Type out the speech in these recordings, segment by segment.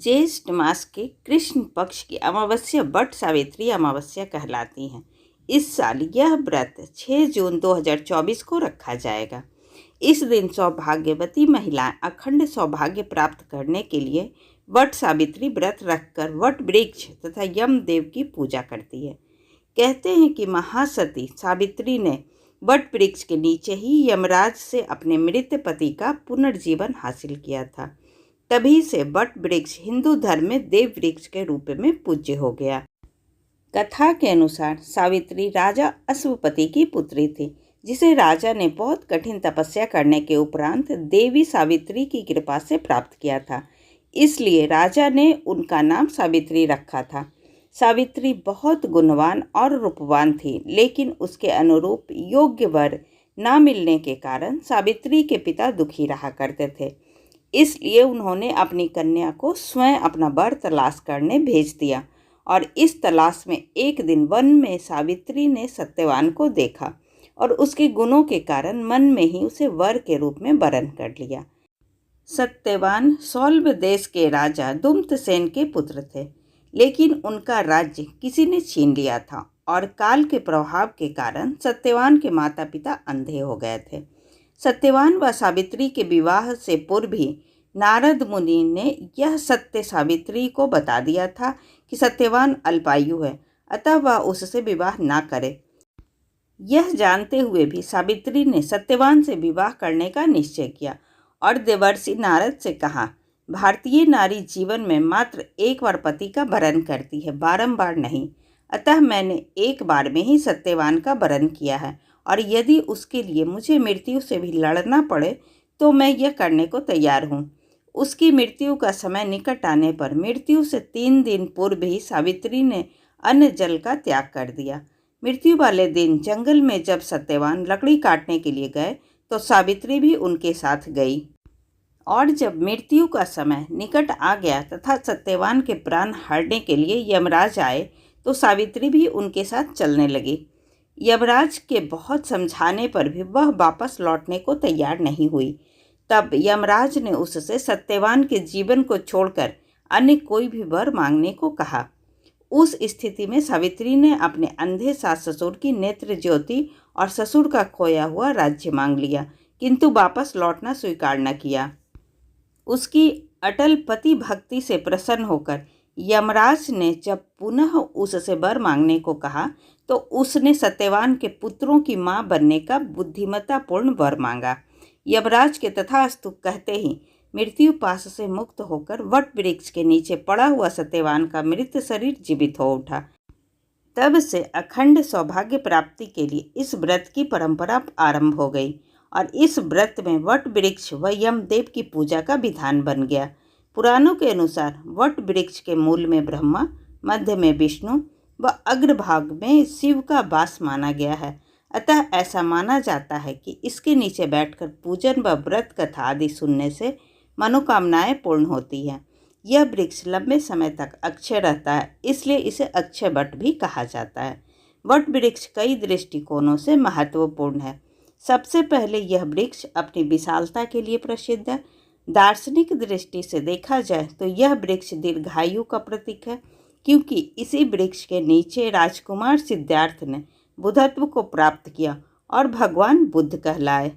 ज्येष्ठ मास के कृष्ण पक्ष की अमावस्या वट सावित्री अमावस्या कहलाती है। इस साल यह व्रत 6 जून 2024 को रखा जाएगा। इस दिन सौभाग्यवती महिलाएं अखंड सौभाग्य प्राप्त करने के लिए वट सावित्री व्रत रखकर वट वृक्ष तथा यमदेव की पूजा करती है। कहते हैं कि महासती सावित्री ने वट वृक्ष के नीचे ही यमराज से अपने मृत पति का पुनर्जीवन हासिल किया था। तभी से वट वृक्ष हिंदू धर्म में देव वृक्ष के रूप में पूज्य हो गया। कथा के अनुसार सावित्री राजा अश्वपति की पुत्री थी, जिसे राजा ने बहुत कठिन तपस्या करने के उपरांत देवी सावित्री की कृपा से प्राप्त किया था। इसलिए राजा ने उनका नाम सावित्री रखा था। सावित्री बहुत गुणवान और रूपवान थी, लेकिन उसके अनुरूप योग्य वर न मिलने के कारण सावित्री के पिता दुखी रहा करते थे। इसलिए उन्होंने अपनी कन्या को स्वयं अपना वर तलाश करने भेज दिया और इस तलाश में एक दिन वन में सावित्री ने सत्यवान को देखा और उसके गुणों के कारण मन में ही उसे वर के रूप में वरण कर लिया। सत्यवान सौल्व देश के राजा दुम्तसेन के पुत्र थे, लेकिन उनका राज्य किसी ने छीन लिया था और काल के प्रभाव के कारण सत्यवान के माता पिता अंधे हो गए थे। सत्यवान व सावित्री के विवाह से पूर्व ही नारद मुनि ने यह सत्य सावित्री को बता दिया था कि सत्यवान अल्पायु है, अतः वह उससे विवाह ना करे। यह जानते हुए भी सावित्री ने सत्यवान से विवाह करने का निश्चय किया और देवर्षि नारद से कहा, भारतीय नारी जीवन में मात्र एक बार पति का वरण करती है, बारंबार नहीं। अतः मैंने एक बार में ही सत्यवान का वरण किया है और यदि उसके लिए मुझे मृत्यु से भी लड़ना पड़े तो मैं यह करने को तैयार हूँ। उसकी मृत्यु का समय निकट आने पर मृत्यु से 3 दिन पूर्व ही सावित्री ने अन्न जल का त्याग कर दिया। मृत्यु वाले दिन जंगल में जब सत्यवान लकड़ी काटने के लिए गए तो सावित्री भी उनके साथ गई और जब मृत्यु का समय निकट आ गया तथा सत्यवान के प्राण हरने के लिए यमराज आए तो सावित्री भी उनके साथ चलने लगी। यमराज के बहुत समझाने पर भी वह वापस लौटने को तैयार नहीं हुई। तब यमराज ने उससे सत्यवान के जीवन को छोड़कर अन्य कोई भी वर मांगने को कहा। उस स्थिति में सावित्री ने अपने अंधे सास ससुर की नेत्र ज्योति और ससुर का खोया हुआ राज्य मांग लिया, किंतु वापस लौटना स्वीकार न किया। उसकी अटल पति भक्ति से प्रसन्न होकर यमराज ने जब पुनः उससे वर मांगने को कहा तो उसने सत्यवान के पुत्रों की मां बनने का बुद्धिमत्तापूर्ण वर मांगा। यमराज के तथास्तु कहते ही मृत्यु पाश से मुक्त होकर वट वृक्ष के नीचे पड़ा हुआ सत्यवान का मृत शरीर जीवित हो उठा। तब से अखंड सौभाग्य प्राप्ति के लिए इस व्रत की परंपरा आरंभ हो गई और इस व्रत में वट वृक्ष व यमदेव की पूजा का विधान बन गया। पुराणों के अनुसार वट वृक्ष के मूल में ब्रह्मा, मध्य में विष्णु व अग्रभाग में शिव का वास माना गया है। अतः ऐसा माना जाता है कि इसके नीचे बैठकर पूजन व व्रत कथा आदि सुनने से मनोकामनाएं पूर्ण होती हैं। यह वृक्ष लंबे समय तक अक्षय रहता है, इसलिए इसे अक्षय वट भी कहा जाता है। वट वृक्ष कई दृष्टिकोणों से महत्वपूर्ण है। सबसे पहले यह वृक्ष अपनी विशालता के लिए प्रसिद्ध है। दार्शनिक दृष्टि से देखा जाए तो यह वृक्ष दीर्घायु का प्रतीक है, क्योंकि इसी वृक्ष के नीचे राजकुमार सिद्धार्थ ने बुद्धत्व को प्राप्त किया और भगवान बुद्ध कहलाए।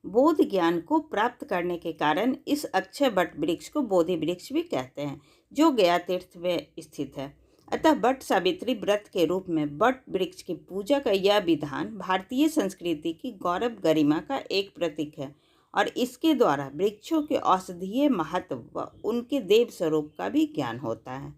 बोध ज्ञान को प्राप्त करने के कारण इस अक्षय वट वृक्ष को बोधि वृक्ष भी कहते हैं, जो गया तीर्थ में स्थित है। अतः वट सावित्री व्रत के रूप में वट वृक्ष की पूजा का यह विधान भारतीय संस्कृति की गौरव गरिमा का एक प्रतीक है और इसके द्वारा वृक्षों के औषधीय महत्व व उनके देव स्वरूप का भी ज्ञान होता है।